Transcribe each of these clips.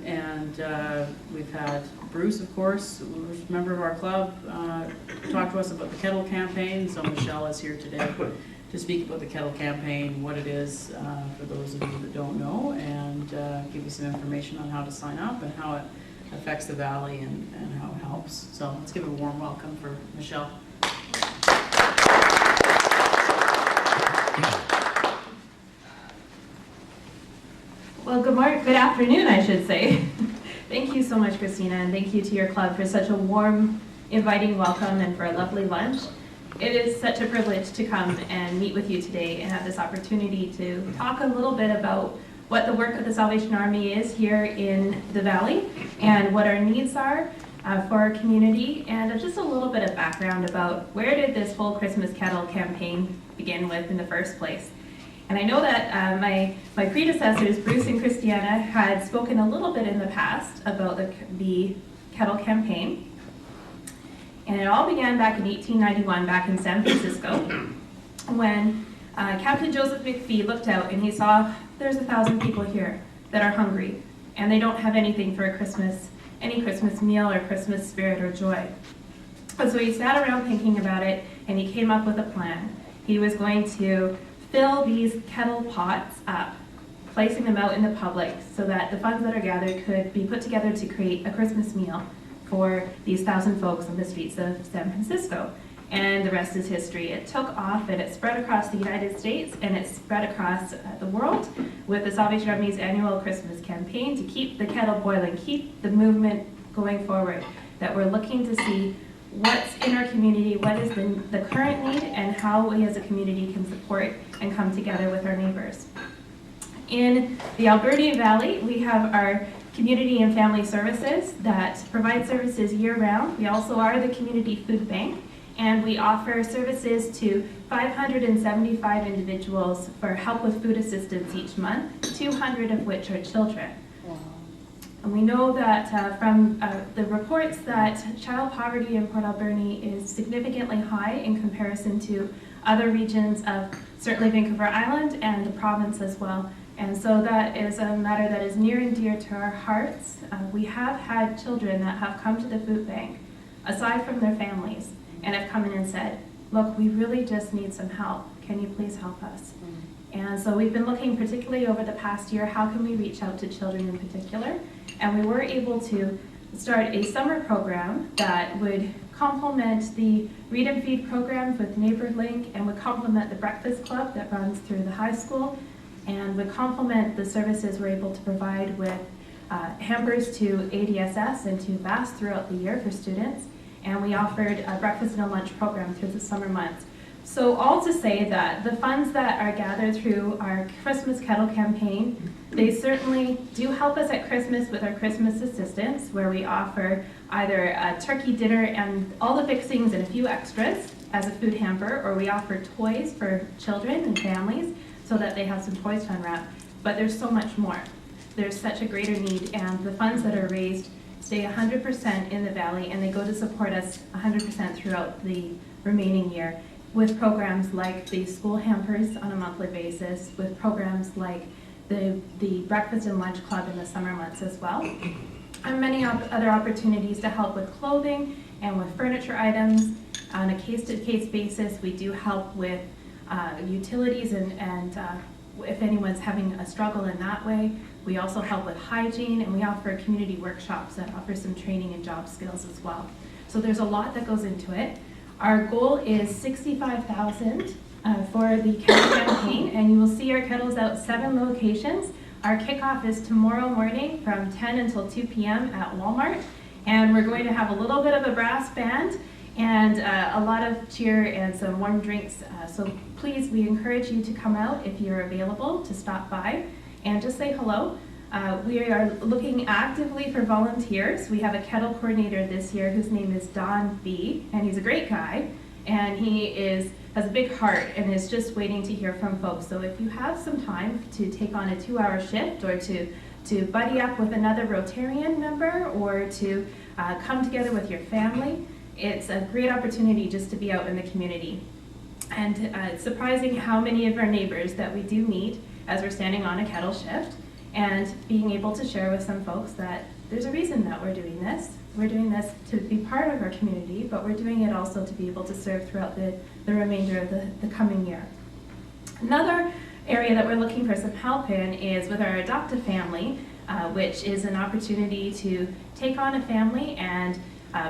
And we've had Bruce, of course, who's a member of our club, talk to us about the kettle campaign. So Michelle is here today to speak about the kettle campaign, what it is for those of you that don't know, and give you some information on how to sign up and how it affects the Valley and how it helps. So let's give a warm welcome for Michelle. Well, good afternoon, I should say. Thank you so much, Christina, and thank you to your club for such a warm, inviting welcome and for a lovely lunch. It is such a privilege to come and meet with you today and have this opportunity to talk a little bit about what the work of the Salvation Army is here in the Valley and what our needs are for our community, and just a little bit of background about where did this whole Christmas Kettle campaign begin with in the first place. And I know that my predecessors, Bruce and Christiana, had spoken a little bit in the past about the Kettle campaign. And it all began back in 1891, back in San Francisco, when Captain Joseph McPhee looked out and he saw there's 1,000 people here that are hungry and they don't have anything for a Christmas, any Christmas meal or Christmas spirit or joy. And so he sat around thinking about it and he came up with a plan. He was going to fill these kettle pots up, placing them out in the public so that the funds that are gathered could be put together to create a Christmas meal for these 1,000 folks on the streets of San Francisco. And the rest is history. It took off and it spread across the United States and it spread across the world with the Salvation Army's annual Christmas campaign to keep the kettle boiling, keep the movement going forward, that we're looking to see what's in our community, what is the current need, and how we as a community can support and come together with our neighbors. In the Alberta Valley, we have our community and family services that provide services year-round. We also are the community food bank, and we offer services to 575 individuals for help with food assistance each month, 200 of which are children. And we know that from the reports that child poverty in Port Alberni is significantly high in comparison to other regions of certainly Vancouver Island and the province as well. And so that is a matter that is near and dear to our hearts. We have had children that have come to the food bank, aside from their families, and have come in and said, look, we really just need some help. Can you please help us? And so we've been looking particularly over the past year, how can we reach out to children in particular? And we were able to start a summer program that would complement the Read and Feed programs with NeighborLink and would complement the Breakfast Club that runs through the high school and would complement the services we're able to provide with hampers to ADSS and to VAS throughout the year for students. And we offered a breakfast and a lunch program through the summer months. So all to say that the funds that are gathered through our Christmas Kettle campaign, they certainly do help us at Christmas with our Christmas assistance, where we offer either a turkey dinner and all the fixings and a few extras as a food hamper, or we offer toys for children and families so that they have some toys to unwrap. But there's so much more. There's such a greater need, and the funds that are raised stay 100% in the Valley, and they go to support us 100% throughout the remaining year, with programs like the school hampers on a monthly basis, with programs like the breakfast and lunch club in the summer months as well, and many other opportunities to help with clothing and with furniture items. On a case-to-case basis, we do help with utilities and if anyone's having a struggle in that way. We also help with hygiene, and we offer community workshops that offer some training and job skills as well. So there's a lot that goes into it. Our goal is $65,000 for the kettle campaign, and you will see our kettles out 7 locations. Our kickoff is tomorrow morning from 10 until 2 p.m. at Walmart, and we're going to have a little bit of a brass band and a lot of cheer and some warm drinks. So please, we encourage you to come out if you're available to stop by and just say hello. We are looking actively for volunteers. We have a kettle coordinator this year whose name is Don B, and he's a great guy, and he has a big heart and is just waiting to hear from folks. So if you have some time to take on a 2-hour shift, or to buddy up with another Rotarian member, or to come together with your family, it's a great opportunity just to be out in the community. And it's surprising how many of our neighbors that we do meet as we're standing on a kettle shift. and being able to share with some folks that there's a reason that we're doing this. We're doing this to be part of our community, but we're doing it also to be able to serve throughout the remainder of the coming year. Another area that we're looking for some help in is with our Adopt-A Family, which is an opportunity to take on a family and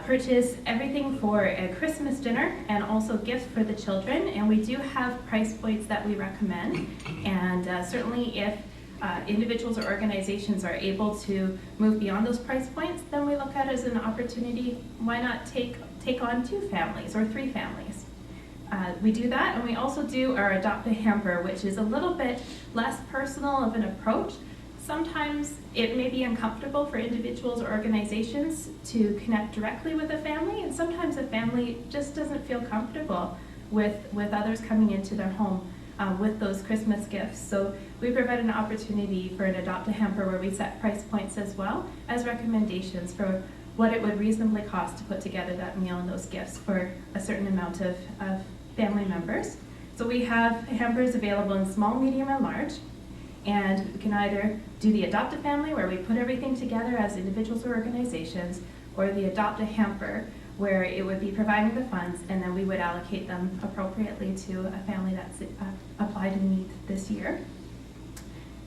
purchase everything for a Christmas dinner and also gifts for the children. And we do have price points that we recommend. And certainly if individuals or organizations are able to move beyond those price points, then we look at it as an opportunity. Why not take on 2 families or 3 families? We do that, and we also do our Adopt a Hamper, which is a little bit less personal of an approach. Sometimes it may be uncomfortable for individuals or organizations to connect directly with a family, and sometimes a family just doesn't feel comfortable with others coming into their home with those Christmas gifts. So we provide an opportunity for an Adopt a Hamper where we set price points as well as recommendations for what it would reasonably cost to put together that meal and those gifts for a certain amount of family members. So we have hampers available in small, medium, and large. And we can either do the Adopt a Family, where we put everything together as individuals or organizations, or the Adopt a Hamper, where it would be providing the funds, and then we would allocate them appropriately to a family that's applied in need this year.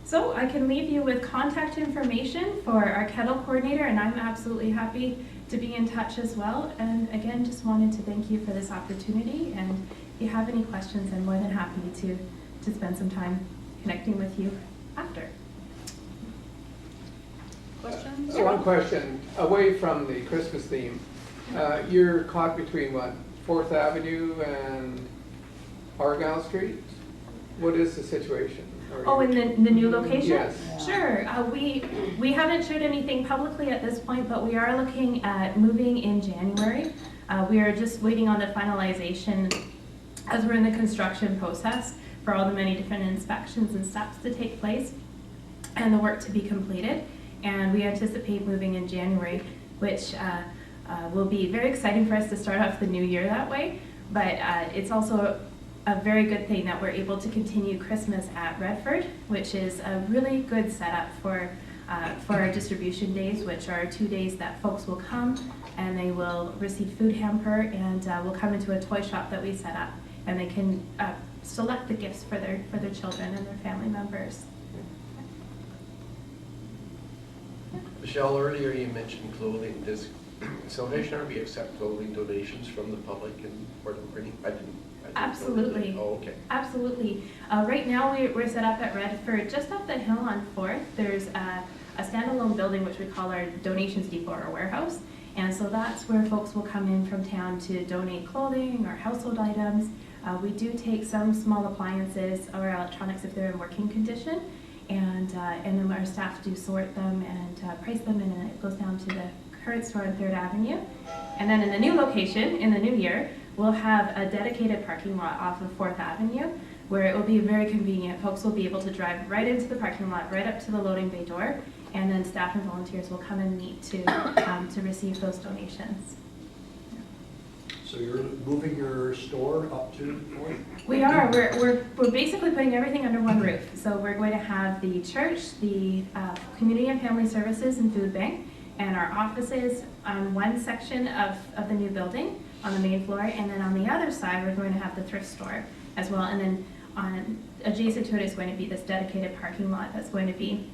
So I can leave you with contact information for our kettle coordinator, and I'm absolutely happy to be in touch as well. And again, just wanted to thank you for this opportunity, and if you have any questions, I'm more than happy to spend some time connecting with you after. Questions? One question, away from the Christmas theme, you're caught between what, 4th Avenue and Argyle Street? What is the situation? Oh, in the new location? Yes. Sure. We haven't shared anything publicly at this point, but we are looking at moving in January. We are just waiting on the finalization as we're in the construction process for all the many different inspections and steps to take place and the work to be completed. And we anticipate moving in January, which will be very exciting for us to start off the new year that way. But it's also a very good thing that we're able to continue Christmas at Redford, which is a really good setup for our distribution days, which are 2 days that folks will come and they will receive food hamper and will come into a toy shop that we set up, and they can select the gifts for their children and their family members. Michelle, earlier you mentioned clothing. Does Salvation Army accept clothing donations from the public in Port Alberni? I didn't Absolutely. Oh, okay. Absolutely. Right now we're set up at Redford, just up the hill on 4th. There's a standalone building which we call our donations depot or warehouse. And so that's where folks will come in from town to donate clothing or household items. We do take some small appliances or electronics if they're in working condition. And then our staff do sort them and price them, and then it goes down to the current store on 3rd Avenue. And then in the new location, in the new year, we'll have a dedicated parking lot off of 4th Avenue where it will be very convenient. Folks will be able to drive right into the parking lot, right up to the loading bay door, and then staff and volunteers will come and meet to receive those donations. So you're moving your store up to 4th? We are. We're basically putting everything under one roof. So we're going to have the church, the Community and Family Services and Food Bank, and our offices on one section of the new building on the main floor, and then on the other side we're going to have the thrift store as well, and then adjacent to it is going to be this dedicated parking lot that's going to be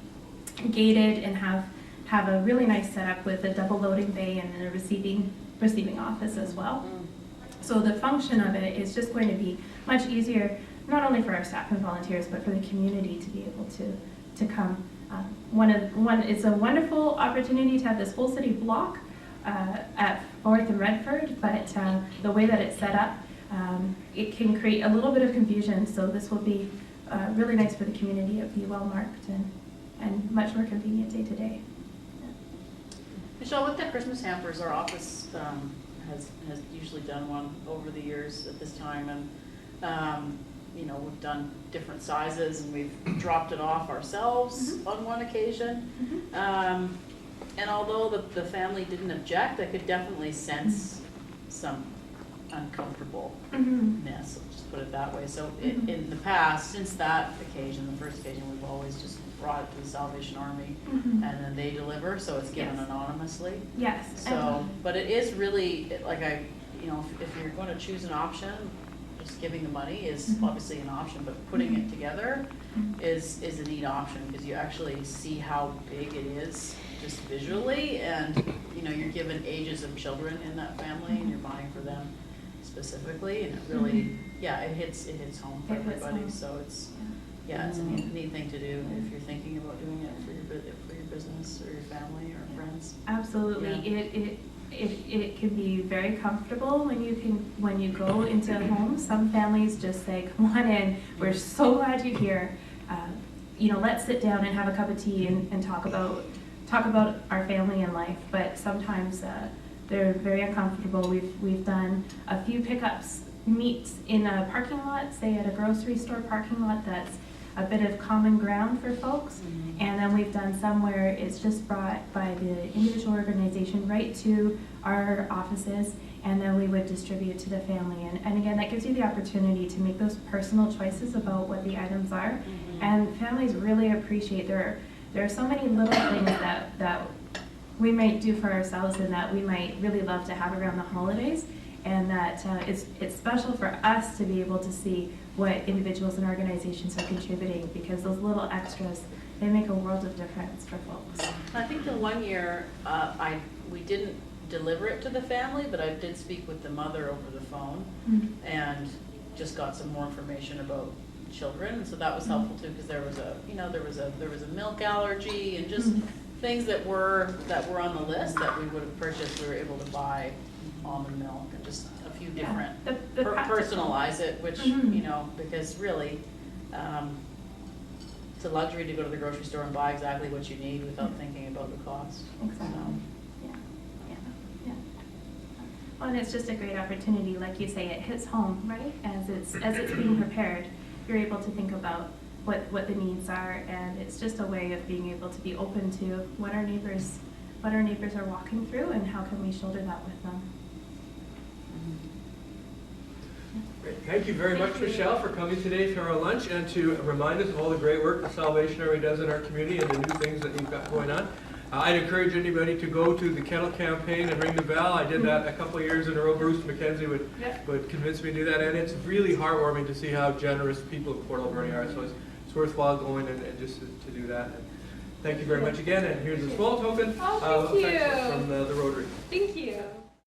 gated and have a really nice setup with a double loading bay and a receiving office as well. So the function of it is just going to be much easier, not only for our staff and volunteers, but for the community to be able to come. It's a wonderful opportunity to have this whole city block at 4th and Redford, but the way that it's set up, it can create a little bit of confusion. So this will be really nice for the community. It'll be well marked and much more convenient day to day. Michelle, with the Christmas hampers, our office has usually done one over the years at this time, and we've done different sizes, and we've dropped it off ourselves on one occasion. And although the family didn't object, I could definitely sense some uncomfortableness, Mhm. let's just put it that way. So in the past, since that occasion, the first occasion, we've always just brought it to the Salvation Army, Mhm. and then they deliver, so it's given Yes. anonymously. Yes. So, but it is really, like if you're going to choose an option, just giving the money is Mhm. obviously an option, but putting it together is a neat option, because you actually see how big it is just visually, and you're given ages of children in that family, and you're buying for them specifically, and it really, it hits home for It hits everybody. home. So it's a neat thing to do if you're thinking about doing it for your business or your family or friends. Absolutely. Yeah. It can be very comfortable when you go into a home. Some families just say, "Come on in. We're so glad you're here. Let's sit down and have a cup of tea and talk about our family and life." But sometimes they're very uncomfortable. We've done a few pickups, meets in a parking lot, say at a grocery store parking lot. That's a bit of common ground for folks. And then we've done some where it's just brought by the individual organization right to our offices, and then we would distribute to the family. And again, that gives you the opportunity to make those personal choices about what the items are. And families really appreciate, there are so many little things that we might do for ourselves and that we might really love to have around the holidays. And that it's special for us to be able to see what individuals and organizations are contributing, because those little extras, they make a world of difference for folks. I think the one year, we didn't deliver it to the family, but I did speak with the mother over the phone and just got some more information about children, and so that was helpful too, because there was a milk allergy and just things that were on the list that we would have purchased. We were able to buy almond milk and just a few different, personalize it, which, because really, it's a luxury to go to the grocery store and buy exactly what you need without thinking about the cost. Exactly. So, Yeah. Well, and it's just a great opportunity, like you say, it hits home, right? As it's being prepared, you're able to think about what the needs are, and it's just a way of being able to be open to what our neighbors are walking through, and how can we shoulder that with them. Great. Thank you very much, Michelle, for coming today to our lunch and to remind us of all the great work the Salvation Army does in our community and the new things that you've got going on. I'd encourage anybody to go to the Kettle Campaign and ring the bell. I did that a couple of years in a row. Bruce McKenzie would convince me to do that, and it's really heartwarming to see how generous people in Port Alberni are. So it's worthwhile going and just to do that. And thank you very much again. And here's a small token of affection from the Rotary. Thank you.